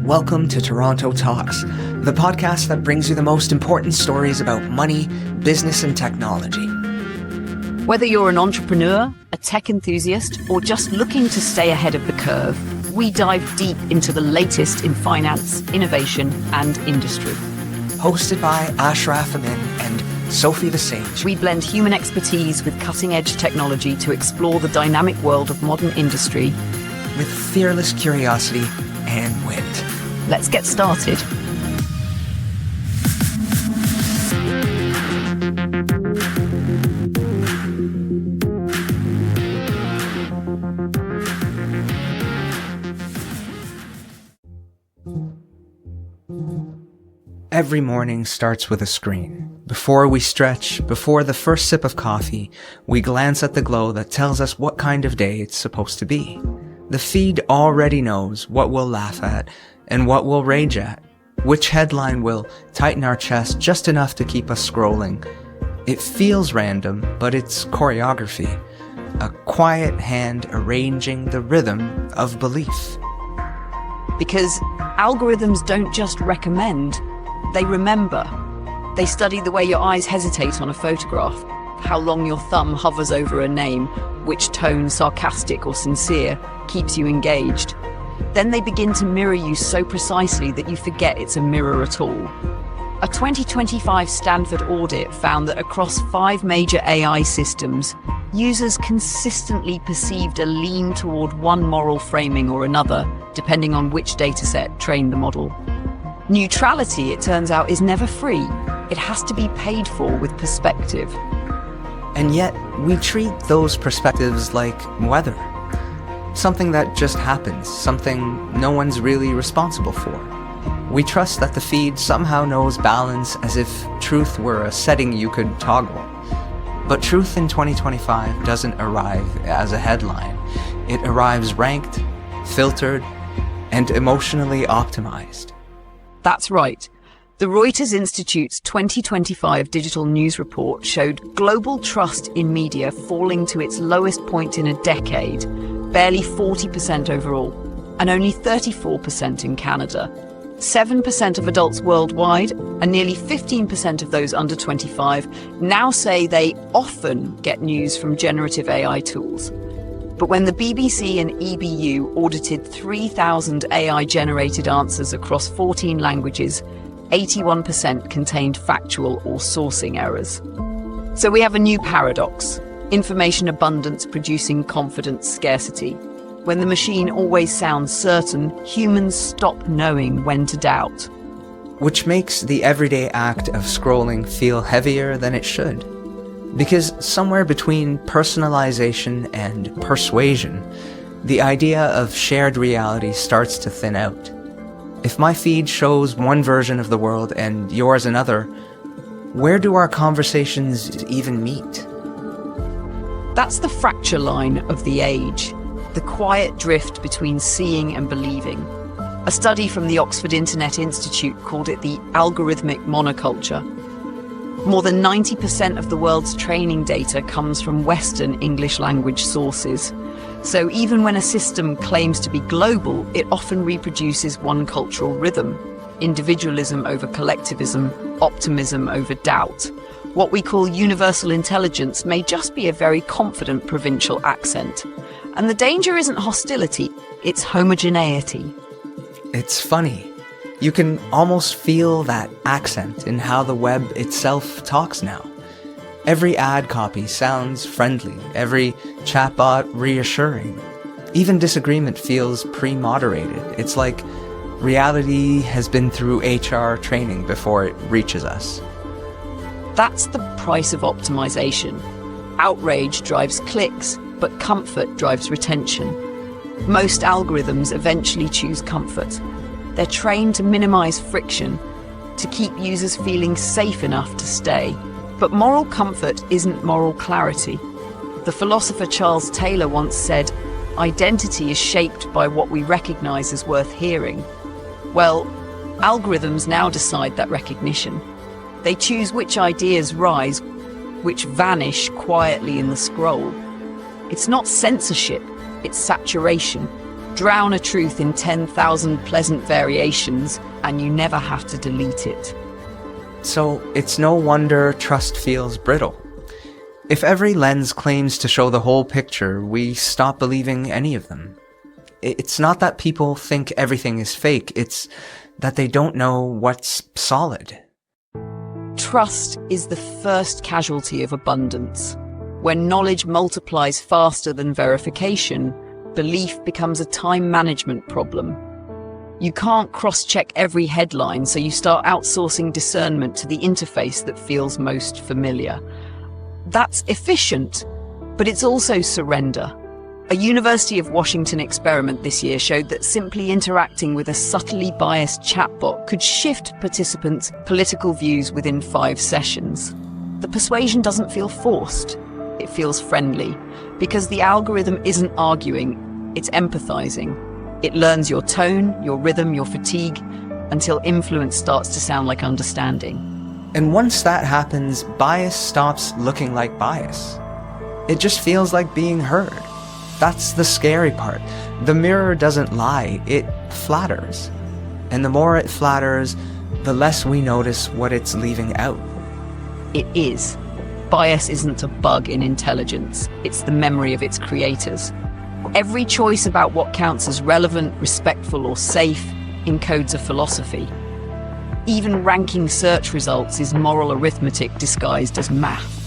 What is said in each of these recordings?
Welcome to Toronto Talks, the podcast that brings you the most important stories about money, business, and technology. Whether you're an entrepreneur, a tech enthusiast, or just looking to stay ahead of the curve, we dive deep into the latest in finance, innovation, and industry. Hosted by Ashraf Amin and Sophie the Sage. We blend human expertise with cutting-edge technology to explore the dynamic world of modern industry with fearless curiosity and wit. Let's get started. Every morning starts with a screen. Before we stretch, before the first sip of coffee, we glance at the glow that tells us what kind of day it's supposed to be. The feed already knows what we'll laugh at and what we'll rage at, which headline will tighten our chest just enough to keep us scrolling. It feels random, but it's choreography, a quiet hand arranging the rhythm of belief. Because algorithms don't just recommend, they remember. They study the way your eyes hesitate on a photograph, how long your thumb hovers over a name, which tone, sarcastic or sincere, keeps you engaged. Then they begin to mirror you so precisely that you forget it's a mirror at all. A 2025 Stanford audit found that across 5 major AI systems, users consistently perceived a lean toward one moral framing or another, depending on which dataset trained the model. Neutrality, it turns out, is never free. It has to be paid for with perspective. And yet, we treat those perspectives like weather. Something that just happens, something no one's really responsible for. We trust that the feed somehow knows balance as if truth were a setting you could toggle. But truth in 2025 doesn't arrive as a headline. It arrives ranked, filtered, and emotionally optimized. That's right. The Reuters Institute's 2025 digital news report showed global trust in media falling to its lowest point in a decade, barely 40% overall, and only 34% in Canada. 7% of adults worldwide, and nearly 15% of those under 25, now say they often get news from generative AI tools. But when the BBC and EBU audited 3,000 AI-generated answers across 14 languages, 81% contained factual or sourcing errors. So we have a new paradox: information abundance producing confidence scarcity. When the machine always sounds certain, humans stop knowing when to doubt. Which makes the everyday act of scrolling feel heavier than it should. Because somewhere between personalization and persuasion, the idea of shared reality starts to thin out. If my feed shows one version of the world and yours another, where do our conversations even meet? That's the fracture line of the age, the quiet drift between seeing and believing. A study from the Oxford Internet Institute called it the algorithmic monoculture. More than 90% of the world's training data comes from Western English language sources. So even when a system claims to be global, it often reproduces one cultural rhythm: individualism over collectivism, optimism over doubt. What we call universal intelligence may just be a very confident provincial accent. And the danger isn't hostility, it's homogeneity. It's funny. You can almost feel that accent in how the web itself talks now. Every ad copy sounds friendly, every chatbot reassuring. Even disagreement feels pre-moderated. It's like reality has been through HR training before it reaches us. That's the price of optimization. Outrage drives clicks, but comfort drives retention. Most algorithms eventually choose comfort. They're trained to minimize friction, to keep users feeling safe enough to stay. But moral comfort isn't moral clarity. The philosopher Charles Taylor once said, "Identity is shaped by what we recognize as worth hearing." Well, algorithms now decide that recognition. They choose which ideas rise, which vanish quietly in the scroll. It's not censorship, it's saturation. Drown a truth in 10,000 pleasant variations, and you never have to delete it. So it's no wonder trust feels brittle. If every lens claims to show the whole picture, we stop believing any of them. It's not that people think everything is fake, it's that they don't know what's solid. Trust is the first casualty of abundance. When knowledge multiplies faster than verification, belief becomes a time management problem. You can't cross-check every headline, so you start outsourcing discernment to the interface that feels most familiar. That's efficient, but it's also surrender. A University of Washington experiment this year showed that simply interacting with a subtly biased chatbot could shift participants' political views within 5 sessions. The persuasion doesn't feel forced, it feels friendly, because the algorithm isn't arguing, it's empathizing. It learns your tone, your rhythm, your fatigue, until influence starts to sound like understanding. And once that happens, bias stops looking like bias. It just feels like being heard. That's the scary part. The mirror doesn't lie, it flatters. And the more it flatters, the less we notice what it's leaving out. It is. Bias isn't a bug in intelligence, it's the memory of its creators. Every choice about what counts as relevant, respectful, or safe encodes a philosophy. Even ranking search results is moral arithmetic disguised as math.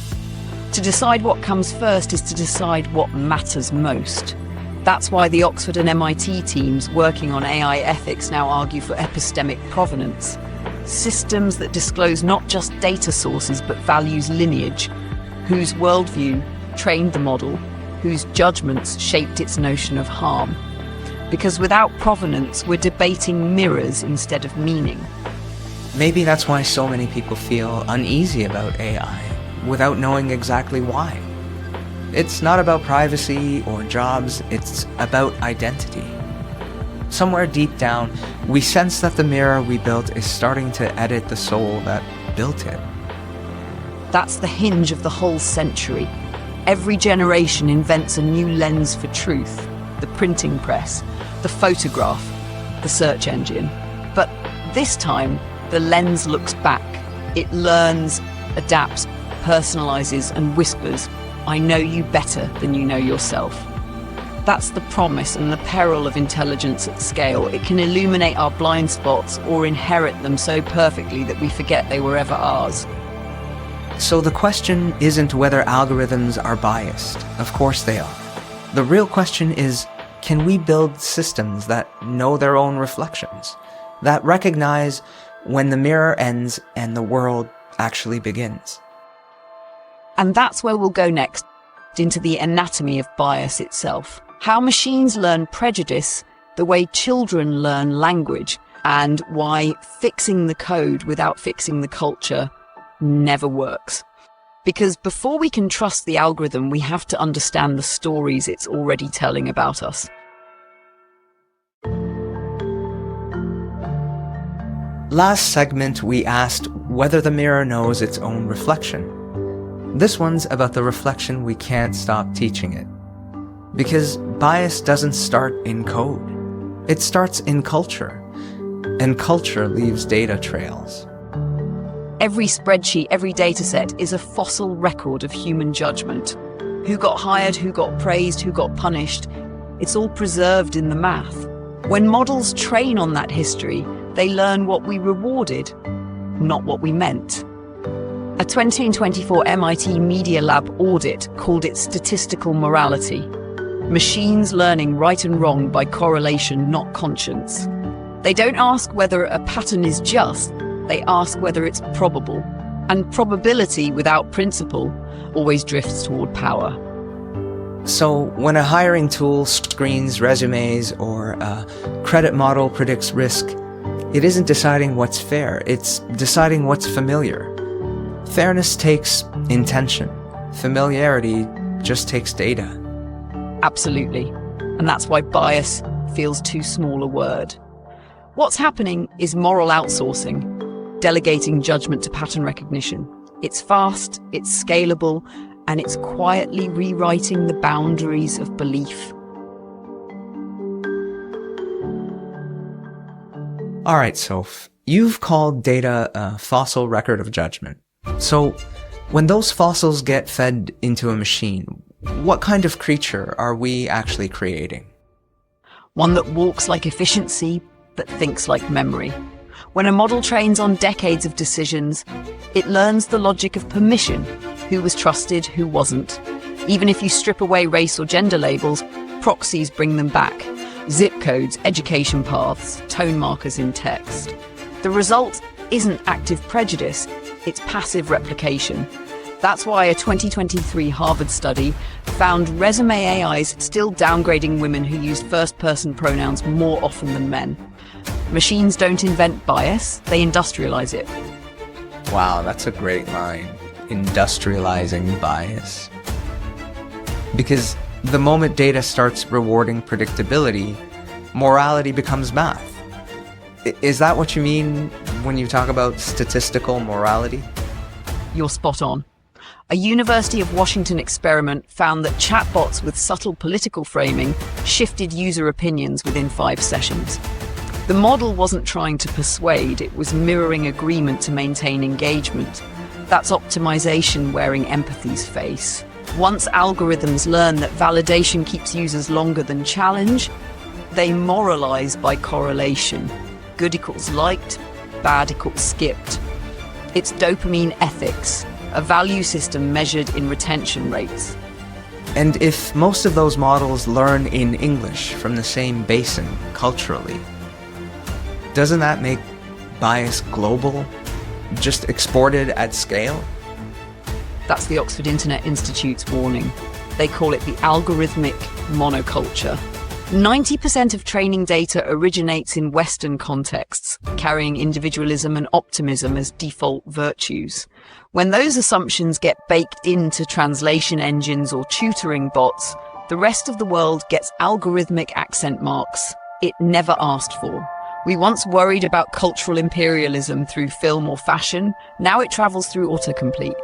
To decide what comes first is to decide what matters most. That's why the Oxford and MIT teams working on AI ethics now argue for epistemic provenance. Systems that disclose not just data sources but values lineage, whose worldview trained the model, whose judgments shaped its notion of harm. Because without provenance, we're debating mirrors instead of meaning. Maybe that's why so many people feel uneasy about AI, without knowing exactly why. It's not about privacy or jobs, it's about identity. Somewhere deep down, we sense that the mirror we built is starting to edit the soul that built it. That's the hinge of the whole century. Every generation invents a new lens for truth. The printing press, the photograph, the search engine. But this time, the lens looks back. It learns, adapts, personalizes, and whispers, "I know you better than you know yourself." That's the promise and the peril of intelligence at scale. It can illuminate our blind spots or inherit them so perfectly that we forget they were ever ours. So the question isn't whether algorithms are biased. Of course they are. The real question is, can we build systems that know their own reflections, that recognize when the mirror ends and the world actually begins? And that's where we'll go next, into the anatomy of bias itself. How machines learn prejudice the way children learn language, and why fixing the code without fixing the culture never works. Because before we can trust the algorithm, we have to understand the stories it's already telling about us. Last segment, we asked whether the mirror knows its own reflection. This one's about the reflection we can't stop teaching it. Because bias doesn't start in code. It starts in culture. And culture leaves data trails. Every spreadsheet, every dataset is a fossil record of human judgment. Who got hired, who got praised, who got punished. It's all preserved in the math. When models train on that history, they learn what we rewarded, not what we meant. A 2024 MIT Media Lab audit called it statistical morality. Machines learning right and wrong by correlation, not conscience. They don't ask whether a pattern is just, they ask whether it's probable. And probability without principle always drifts toward power. So when a hiring tool screens resumes or a credit model predicts risk, it isn't deciding what's fair, it's deciding what's familiar. Fairness takes intention. Familiarity just takes data. Absolutely. And that's why bias feels too small a word. What's happening is moral outsourcing, delegating judgment to pattern recognition. It's fast, it's scalable, and it's quietly rewriting the boundaries of belief. All right, Soph, you've called data a fossil record of judgment. So, when those fossils get fed into a machine, what kind of creature are we actually creating? One that walks like efficiency, but thinks like memory. When a model trains on decades of decisions, it learns the logic of permission, who was trusted, who wasn't. Even if you strip away race or gender labels, proxies bring them back. Zip codes, education paths, tone markers in text. The result isn't active prejudice, it's passive replication. That's why a 2023 Harvard study found resume AIs still downgrading women who use first-person pronouns more often than men. Machines don't invent bias, they industrialize it. Wow, that's a great line. Industrializing bias. Because the moment data starts rewarding predictability, morality becomes math. Is that what you mean when you talk about statistical morality? You're spot on. A University of Washington experiment found that chatbots with subtle political framing shifted user opinions within 5 sessions. The model wasn't trying to persuade, it was mirroring agreement to maintain engagement. That's optimization wearing empathy's face. Once algorithms learn that validation keeps users longer than challenge, they moralize by correlation. Good equals liked, bad equals skipped. It's dopamine ethics, a value system measured in retention rates. And if most of those models learn in English from the same basin culturally, doesn't that make bias global, just exported at scale? That's the Oxford Internet Institute's warning. They call it the algorithmic monoculture. 90% of training data originates in Western contexts, carrying individualism and optimism as default virtues. When those assumptions get baked into translation engines or tutoring bots, the rest of the world gets algorithmic accent marks it never asked for. We once worried about cultural imperialism through film or fashion, now it travels through autocomplete.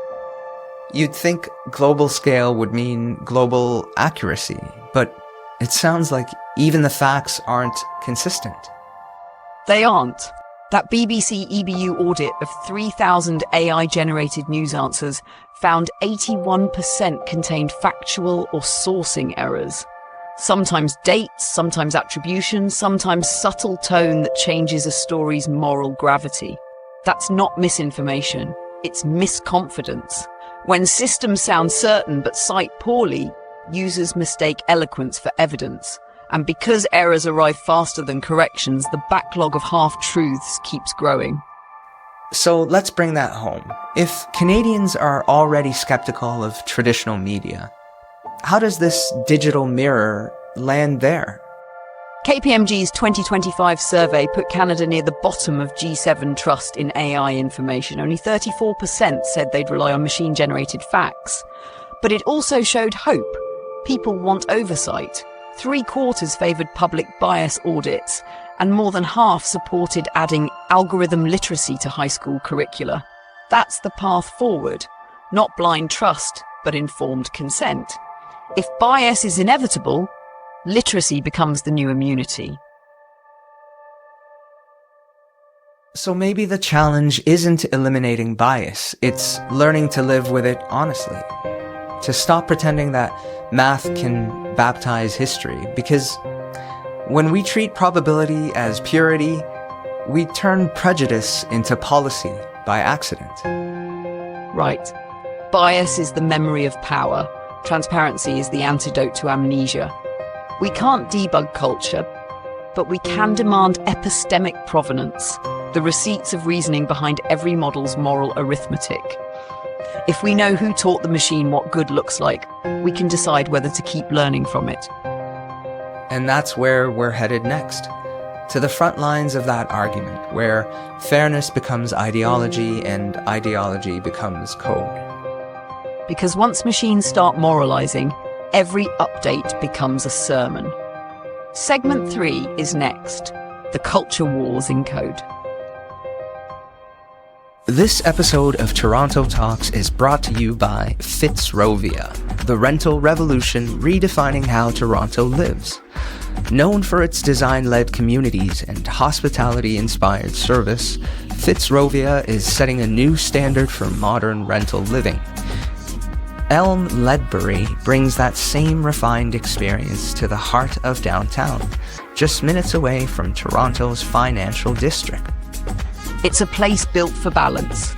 You'd think global scale would mean global accuracy, but it sounds like even the facts aren't consistent. They aren't. That BBC EBU audit of 3,000 AI-generated news answers found 81% contained factual or sourcing errors. Sometimes dates, sometimes attribution, sometimes subtle tone that changes a story's moral gravity. That's not misinformation, it's misconfidence. When systems sound certain but cite poorly, users mistake eloquence for evidence. And because errors arrive faster than corrections, the backlog of half-truths keeps growing. So let's bring that home. If Canadians are already skeptical of traditional media, how does this digital mirror land there? KPMG's 2025 survey put Canada near the bottom of G7 trust in AI information. Only 34% said they'd rely on machine-generated facts. But it also showed hope. People want oversight. 3/4 favoured public bias audits, and more than half supported adding algorithm literacy to high school curricula. That's the path forward. Not blind trust, but informed consent. If bias is inevitable, literacy becomes the new immunity. So maybe the challenge isn't eliminating bias, it's learning to live with it honestly. To stop pretending that math can baptize history, because when we treat probability as purity, we turn prejudice into policy by accident. Right. Bias is the memory of power. Transparency is the antidote to amnesia. We can't debug culture, but we can demand epistemic provenance, the receipts of reasoning behind every model's moral arithmetic. If we know who taught the machine what good looks like, we can decide whether to keep learning from it. And that's where we're headed next. To the front lines of that argument, where fairness becomes ideology and ideology becomes code. Because once machines start moralizing, every update becomes a sermon. Segment 3 is next. The culture wars in code. This episode of Toronto Talks is brought to you by Fitzrovia, the rental revolution redefining how Toronto lives. Known for its design-led communities and hospitality-inspired service, Fitzrovia is setting a new standard for modern rental living. Elm Ledbury brings that same refined experience to the heart of downtown, just minutes away from Toronto's financial district. It's a place built for balance.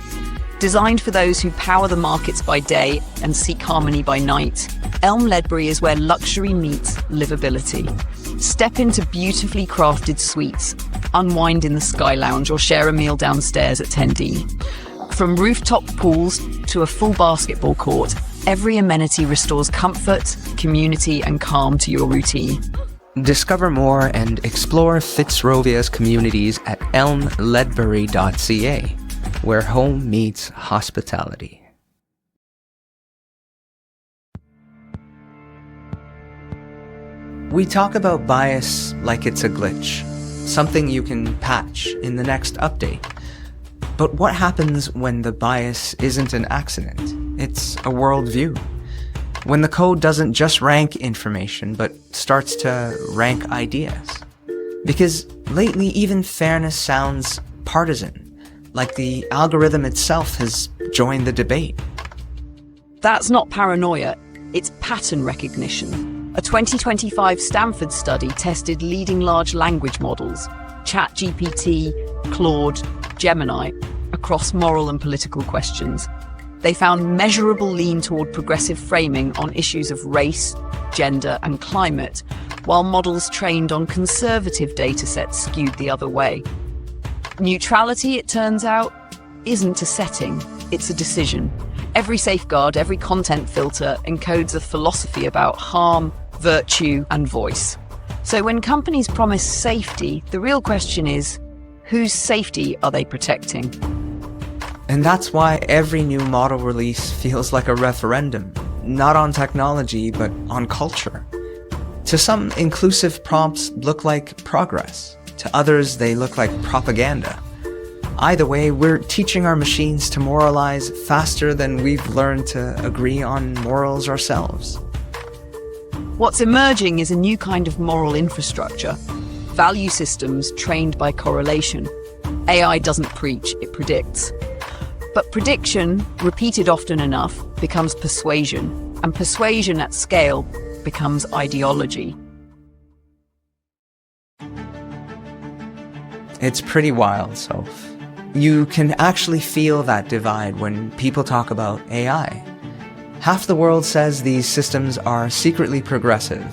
Designed for those who power the markets by day and seek harmony by night, Elm Ledbury is where luxury meets livability. Step into beautifully crafted suites, unwind in the Sky Lounge or share a meal downstairs at 10D. From rooftop pools to a full basketball court, every amenity restores comfort, community and calm to your routine. Discover more and explore Fitzrovia's communities at elmledbury.ca, where home meets hospitality. We talk about bias like it's a glitch, something you can patch in the next update. But what happens when the bias isn't an accident? It's a worldview. When the code doesn't just rank information, but starts to rank ideas. Because lately, even fairness sounds partisan, like the algorithm itself has joined the debate. That's not paranoia, it's pattern recognition. A 2025 Stanford study tested leading large language models, ChatGPT, Claude, Gemini, across moral and political questions. They found measurable lean toward progressive framing on issues of race, gender, and climate, while models trained on conservative datasets skewed the other way. Neutrality, it turns out, isn't a setting, it's a decision. Every safeguard, every content filter encodes a philosophy about harm, virtue, and voice. So when companies promise safety, the real question is, whose safety are they protecting? And that's why every new model release feels like a referendum, not on technology, but on culture. To some, inclusive prompts look like progress. To others, they look like propaganda. Either way, we're teaching our machines to moralize faster than we've learned to agree on morals ourselves. What's emerging is a new kind of moral infrastructure. Value systems trained by correlation. AI doesn't preach, it predicts. But prediction, repeated often enough, becomes persuasion, and persuasion at scale becomes ideology. It's pretty wild, Soph. You can actually feel that divide when people talk about AI. Half the world says these systems are secretly progressive,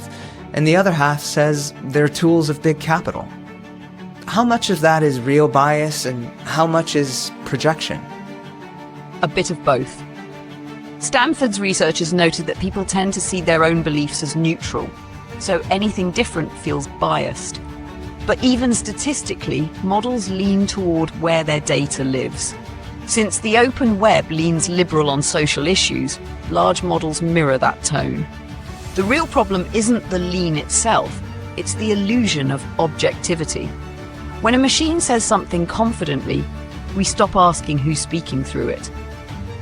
and the other half says they're tools of big capital. How much of that is real bias and how much is projection? A bit of both. Stanford's researchers noted that people tend to see their own beliefs as neutral, so anything different feels biased. But even statistically, models lean toward where their data lives. Since the open web leans liberal on social issues, large models mirror that tone. The real problem isn't the lean itself, it's the illusion of objectivity. When a machine says something confidently, we stop asking who's speaking through it.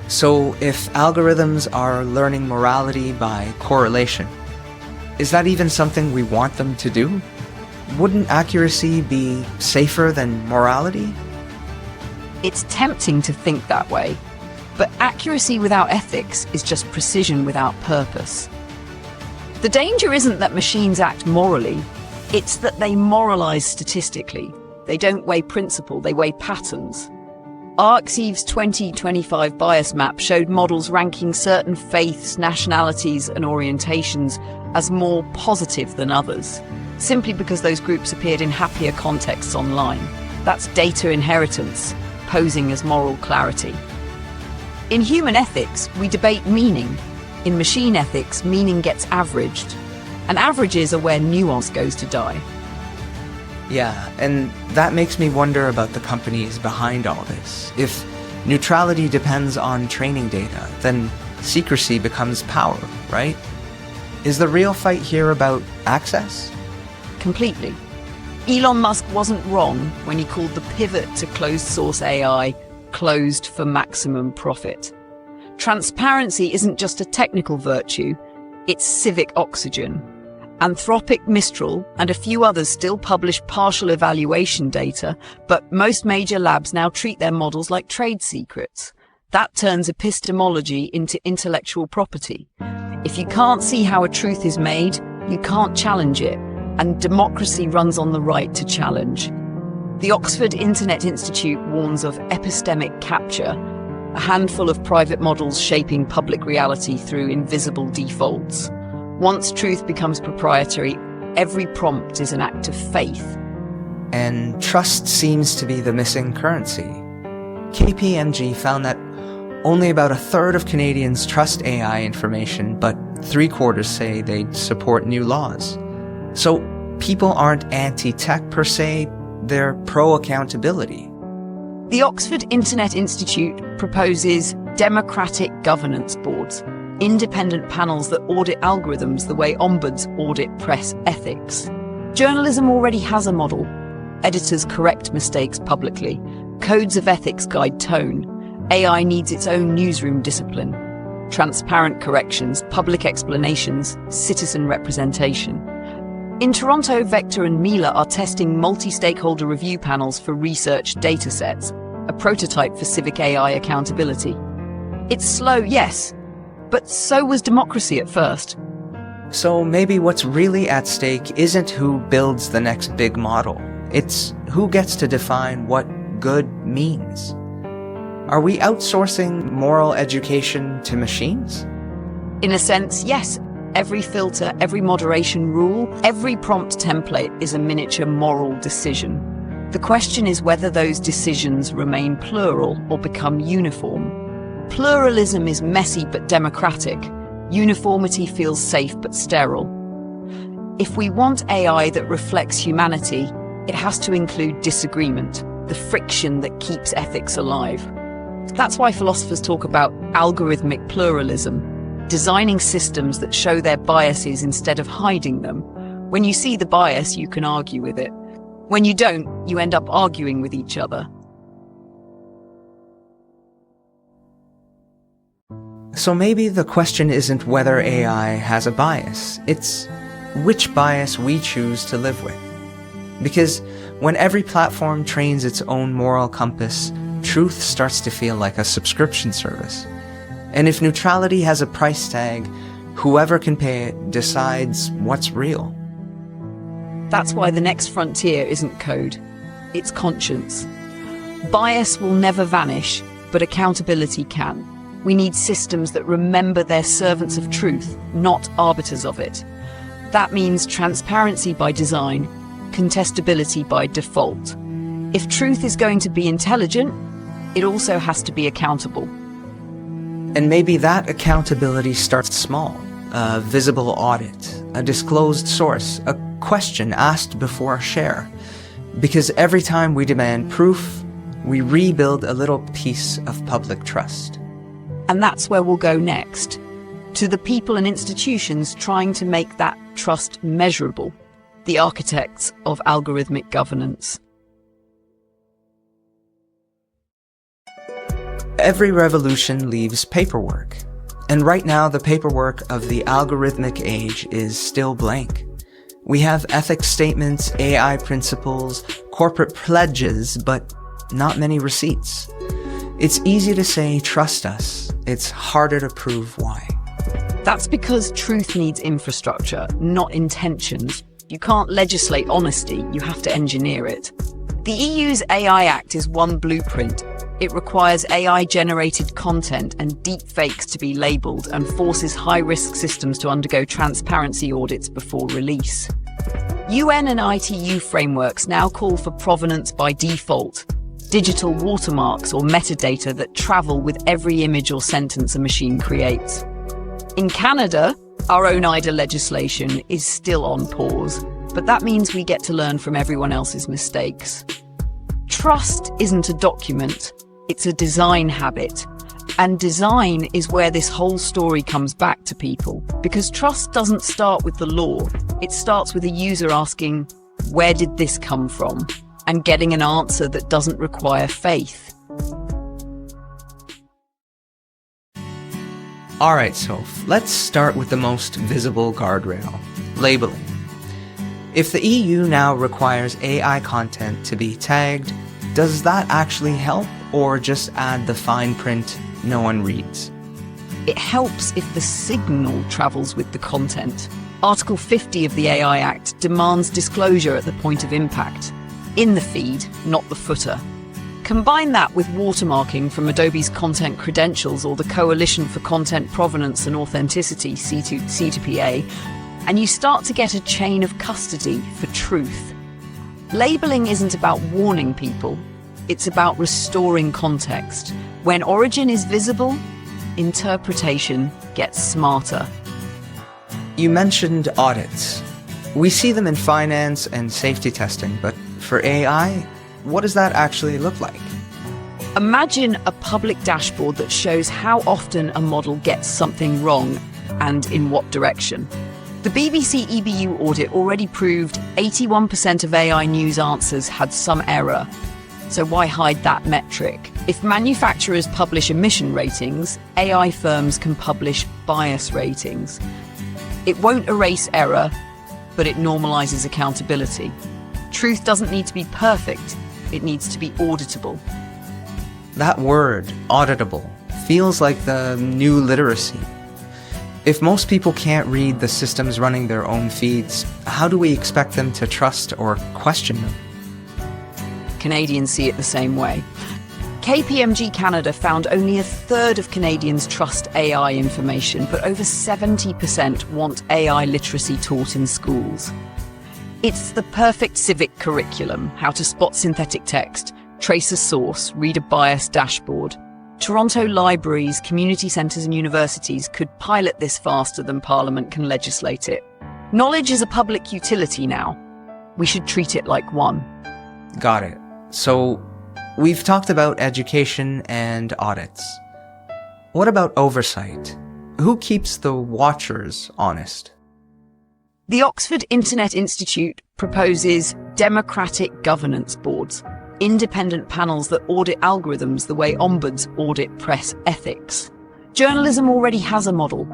So if algorithms are learning morality by correlation, is that even something we want them to do? Wouldn't accuracy be safer than morality? It's tempting to think that way, but accuracy without ethics is just precision without purpose. The danger isn't that machines act morally, it's that they moralize statistically. They don't weigh principle, they weigh patterns. ArcSiev's 2025 bias map showed models ranking certain faiths, nationalities, and orientations as more positive than others, simply because those groups appeared in happier contexts online. That's data inheritance, posing as moral clarity. In human ethics, we debate meaning. In machine ethics, meaning gets averaged, and averages are where nuance goes to die. Yeah, and that makes me wonder about the companies behind all this. If neutrality depends on training data, then secrecy becomes power, right? Is the real fight here about access? Completely. Elon Musk wasn't wrong when he called the pivot to closed-source AI closed for maximum profit. Transparency isn't just a technical virtue, it's civic oxygen. Anthropic, Mistral, and a few others still publish partial evaluation data, but most major labs now treat their models like trade secrets. That turns epistemology into intellectual property. If you can't see how a truth is made, you can't challenge it, and democracy runs on the right to challenge. The Oxford Internet Institute warns of epistemic capture, a handful of private models shaping public reality through invisible defaults. Once truth becomes proprietary, every prompt is an act of faith. And trust seems to be the missing currency. KPMG found that only about a third of Canadians trust AI information, but 3/4 say they'd support new laws. So people aren't anti-tech per se, they're pro-accountability. The Oxford Internet Institute proposes democratic governance boards, independent panels that audit algorithms the way ombuds audit press ethics. Journalism already has a model. Editors correct mistakes publicly. Codes of ethics guide tone. AI needs its own newsroom discipline. Transparent corrections, public explanations, citizen representation. In Toronto, Vector and Mila are testing multi-stakeholder review panels for research datasets, a prototype for civic AI accountability. It's slow, yes, but so was democracy at first. So maybe what's really at stake isn't who builds the next big model. It's who gets to define what good means. Are we outsourcing moral education to machines? In a sense, yes. Every filter, every moderation rule, every prompt template is a miniature moral decision. The question is whether those decisions remain plural or become uniform. Pluralism is messy but democratic. Uniformity feels safe but sterile. If we want AI that reflects humanity, it has to include disagreement, the friction that keeps ethics alive. That's why philosophers talk about algorithmic pluralism, designing systems that show their biases instead of hiding them. When you see the bias, you can argue with it. When you don't, you end up arguing with each other. So maybe the question isn't whether AI has a bias, it's which bias we choose to live with. Because when every platform trains its own moral compass, truth starts to feel like a subscription service. And if neutrality has a price tag, whoever can pay it decides what's real. That's why the next frontier isn't code, it's conscience. Bias will never vanish, but accountability can. We need systems that remember they're servants of truth, not arbiters of it. That means transparency by design, contestability by default. If truth is going to be intelligent, it also has to be accountable. And maybe that accountability starts small. A visible audit, a disclosed source, a question asked before a share. Because every time we demand proof, we rebuild a little piece of public trust. And that's where we'll go next. To the people and institutions trying to make that trust measurable. The architects of algorithmic governance. Every revolution leaves paperwork. And right now, the paperwork of the algorithmic age is still blank. We have ethics statements, AI principles, corporate pledges, but not many receipts. It's easy to say, trust us. It's harder to prove why. That's because truth needs infrastructure, not intentions. You can't legislate honesty, you have to engineer it. The EU's AI Act is one blueprint. It requires AI-generated content and deepfakes to be labelled and forces high-risk systems to undergo transparency audits before release. UN and ITU frameworks now call for provenance by default, digital watermarks or metadata that travel with every image or sentence a machine creates. In Canada, our own IDA legislation is still on pause, but that means we get to learn from everyone else's mistakes. Trust isn't a document. It's a design habit. And design is where this whole story comes back to people. Because trust doesn't start with the law. It starts with a user asking, where did this come from? And getting an answer that doesn't require faith. Alright, Soph, let's start with the most visible guardrail, labeling. If the EU now requires AI content to be tagged, does that actually help or just add the fine print no one reads? It helps if the signal travels with the content. Article 50 of the AI Act demands disclosure at the point of impact, in the feed, not the footer. Combine that with watermarking from Adobe's content credentials or the Coalition for Content Provenance and Authenticity, C2PA, and you start to get a chain of custody for truth. Labeling isn't about warning people, it's about restoring context. When origin is visible, interpretation gets smarter. You mentioned audits. We see them in finance and safety testing, but for AI, what does that actually look like? Imagine a public dashboard that shows how often a model gets something wrong and in what direction. The BBC EBU audit already proved 81% of AI news answers had some error. So why hide that metric? If manufacturers publish emission ratings, AI firms can publish bias ratings. It won't erase error, but it normalizes accountability. Truth doesn't need to be perfect, it needs to be auditable. That word, auditable, feels like the new literacy. If most people can't read the systems running their own feeds, how do we expect them to trust or question them? Canadians see it the same way. KPMG Canada found only a third of Canadians trust AI information, but over 70% want AI literacy taught in schools. It's the perfect civic curriculum: how to spot synthetic text, trace a source, read a biased dashboard. Toronto libraries, community centres and universities could pilot this faster than Parliament can legislate it. Knowledge is a public utility now. We should treat it like one. Got it. So, we've talked about education and audits. What about oversight? Who keeps the watchers honest? The Oxford Internet Institute proposes democratic governance boards, independent panels that audit algorithms the way ombuds audit press ethics. Journalism already has a model.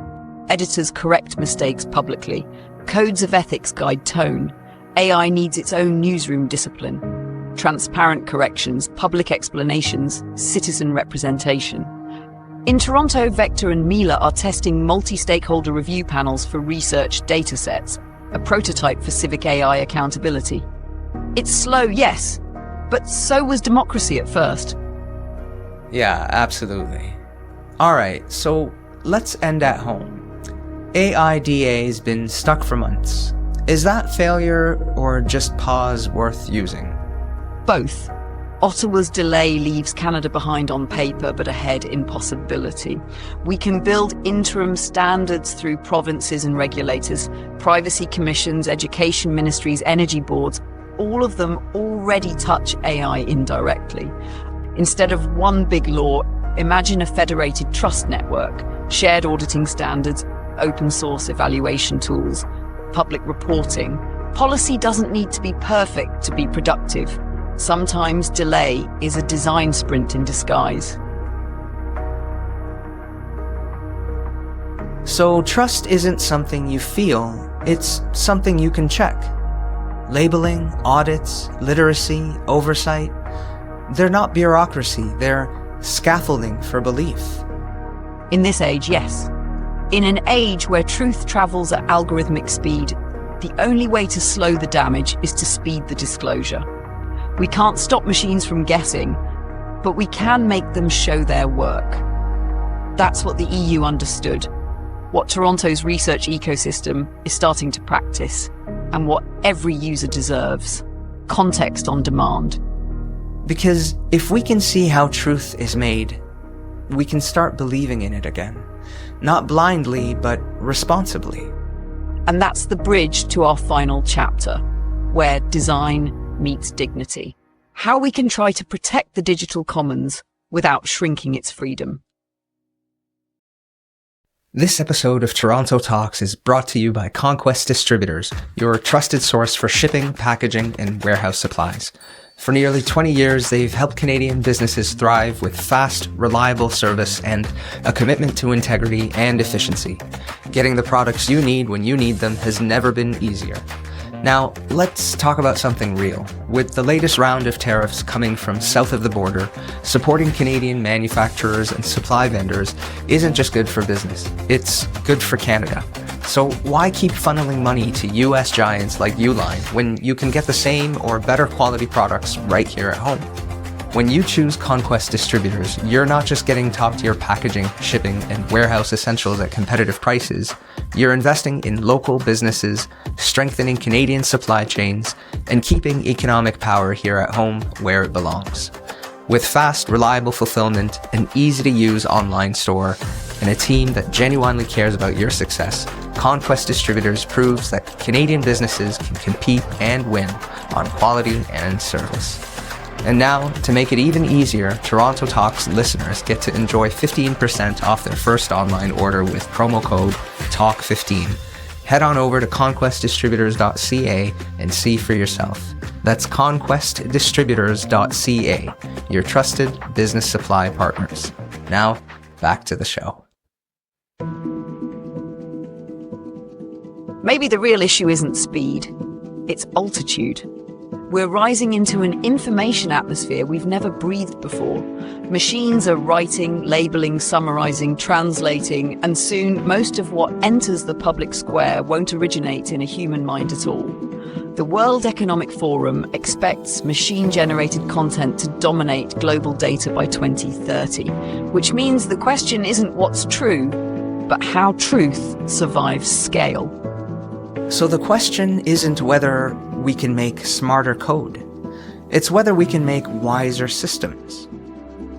Editors correct mistakes publicly. Codes of ethics guide tone. AI needs its own newsroom discipline. Transparent corrections, public explanations, citizen representation. In Toronto, Vector and Mila are testing multi-stakeholder review panels for research datasets, a prototype for civic AI accountability. It's slow, yes, but so was democracy at first. Yeah, absolutely. Alright, so let's end at home. AIDA's been stuck for months. Is that failure or just pause worth using? Both. Ottawa's delay leaves Canada behind on paper, but ahead in possibility. We can build interim standards through provinces and regulators, privacy commissions, education ministries, energy boards. All of them already touch AI indirectly. Instead of one big law, imagine a federated trust network, shared auditing standards, open source evaluation tools, public reporting. Policy doesn't need to be perfect to be productive. Sometimes delay is a design sprint in disguise. So trust isn't something you feel, it's something you can check. Labeling, audits, literacy, oversight, they're not bureaucracy, they're scaffolding for belief. In this age, yes. In an age where truth travels at algorithmic speed, the only way to slow the damage is to speed the disclosure. We can't stop machines from guessing, but we can make them show their work. That's what the EU understood, what Toronto's research ecosystem is starting to practice, and what every user deserves: context on demand. Because if we can see how truth is made, we can start believing in it again. Not blindly, but responsibly. And that's the bridge to our final chapter, where design meets dignity. How we can try to protect the digital commons without shrinking its freedom. This episode of Toronto Talks is brought to you by Conquest Distributors, your trusted source for shipping, packaging, and warehouse supplies. For nearly 20 years, they've helped Canadian businesses thrive with fast, reliable service and a commitment to integrity and efficiency. Getting the products you need when you need them has never been easier. Now, let's talk about something real. With the latest round of tariffs coming from south of the border, supporting Canadian manufacturers and supply vendors isn't just good for business, it's good for Canada. So why keep funneling money to US giants like Uline when you can get the same or better quality products right here at home? When you choose Conquest Distributors, you're not just getting top-tier packaging, shipping, and warehouse essentials at competitive prices. You're investing in local businesses, strengthening Canadian supply chains, and keeping economic power here at home where it belongs. With fast, reliable fulfillment, an easy-to-use online store, and a team that genuinely cares about your success, Conquest Distributors proves that Canadian businesses can compete and win on quality and service. And now, to make it even easier, Toronto Talks listeners get to enjoy 15% off their first online order with promo code TALK15. Head on over to conquestdistributors.ca and see for yourself. That's conquestdistributors.ca, your trusted business supply partners. Now, back to the show. Maybe the real issue isn't speed, it's altitude. We're rising into an information atmosphere we've never breathed before. Machines are writing, labeling, summarizing, translating, and soon most of what enters the public square won't originate in a human mind at all. The World Economic Forum expects machine-generated content to dominate global data by 2030, which means the question isn't what's true, but how truth survives scale. So the question isn't whether we can make smarter code. It's whether we can make wiser systems.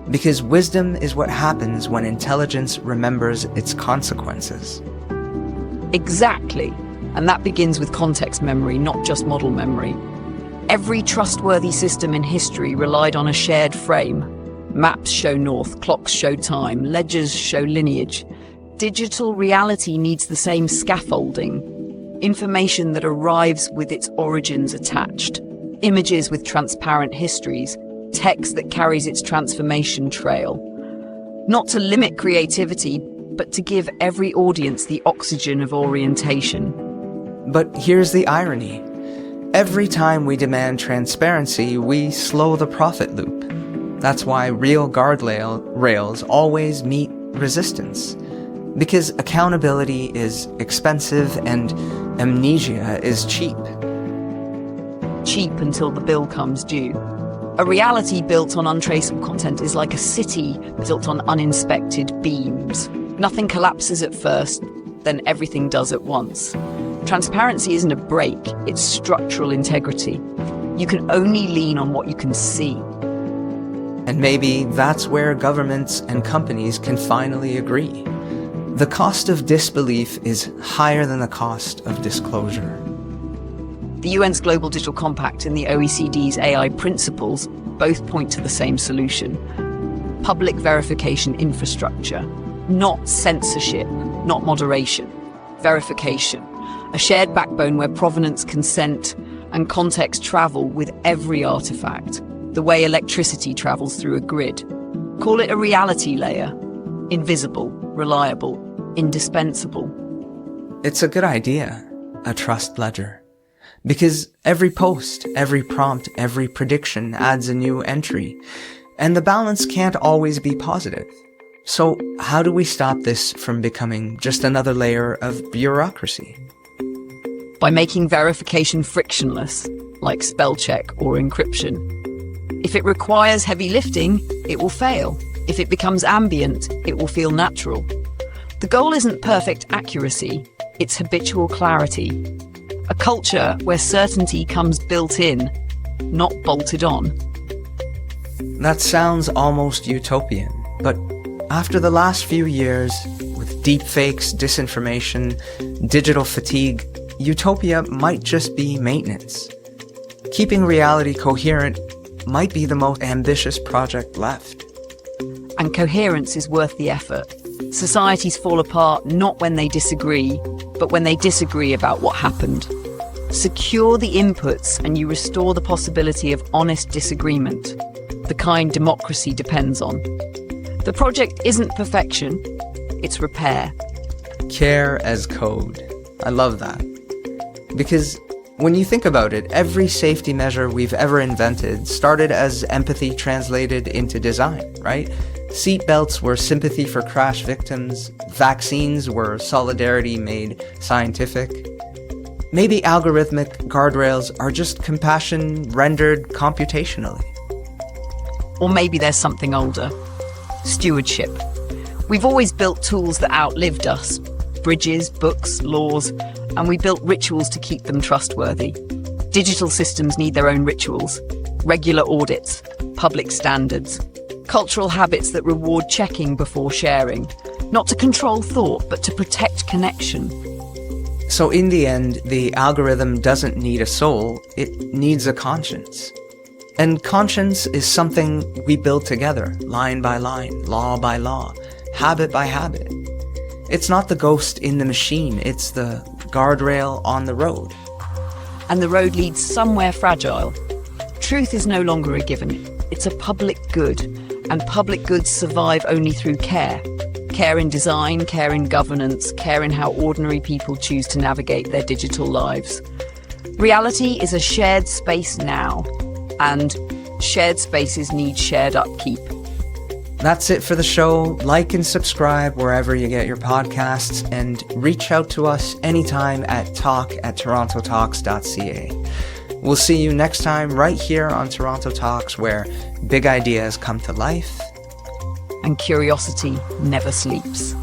Because wisdom is what happens when intelligence remembers its consequences. Exactly. And that begins with context memory, not just model memory. Every trustworthy system in history relied on a shared frame. Maps show north, clocks show time, ledgers show lineage. Digital reality needs the same scaffolding. Information that arrives with its origins attached, images with transparent histories, text that carries its transformation trail. Not to limit creativity, but to give every audience the oxygen of orientation. But here's the irony. Every time we demand transparency, we slow the profit loop. That's why real guardrails always meet resistance. Because accountability is expensive and amnesia is cheap. Cheap until the bill comes due. A reality built on untraceable content is like a city built on uninspected beams. Nothing collapses at first, then everything does at once. Transparency isn't a break, it's structural integrity. You can only lean on what you can see. And maybe that's where governments and companies can finally agree. The cost of disbelief is higher than the cost of disclosure. The UN's Global Digital Compact and the OECD's AI principles both point to the same solution. Public verification infrastructure, not censorship, not moderation. Verification, a shared backbone where provenance, consent, and context travel with every artifact, the way electricity travels through a grid. Call it a reality layer. Invisible, reliable, indispensable. It's a good idea, a trust ledger. Because every post, every prompt, every prediction adds a new entry, and the balance can't always be positive. So how do we stop this from becoming just another layer of bureaucracy? By making verification frictionless, like spell check or encryption. If it requires heavy lifting, it will fail. If it becomes ambient, it will feel natural. The goal isn't perfect accuracy, it's habitual clarity. A culture where certainty comes built in, not bolted on. That sounds almost utopian, but after the last few years, with deepfakes, disinformation, digital fatigue, utopia might just be maintenance. Keeping reality coherent might be the most ambitious project left. And coherence is worth the effort. Societies fall apart not when they disagree, but when they disagree about what happened. Secure the inputs and you restore the possibility of honest disagreement, the kind democracy depends on. The project isn't perfection, it's repair. Care as code. I love that. Because When you think about it, every safety measure we've ever invented started as empathy translated into design, right? Seatbelts were sympathy for crash victims, vaccines were solidarity made scientific. Maybe algorithmic guardrails are just compassion rendered computationally. Or maybe there's something older. Stewardship. We've always built tools that outlived us. Bridges, books, laws, and we built rituals to keep them trustworthy. Digital systems need their own rituals, regular audits, public standards, cultural habits that reward checking before sharing, not to control thought, but to protect connection. So in the end, the algorithm doesn't need a soul, it needs a conscience. And conscience is something we build together, line by line, law by law, habit by habit. It's not the ghost in the machine, it's the guardrail on the road. And the road leads somewhere fragile. Truth is no longer a given. It's a public good, and public goods survive only through care. Care in design, care in governance, care in how ordinary people choose to navigate their digital lives. Reality is a shared space now, and shared spaces need shared upkeep. That's it for the show. Like and subscribe wherever you get your podcasts, and reach out to us anytime at talk@torontotalks.ca. We'll see you next time right here on Toronto Talks, where big ideas come to life and curiosity never sleeps.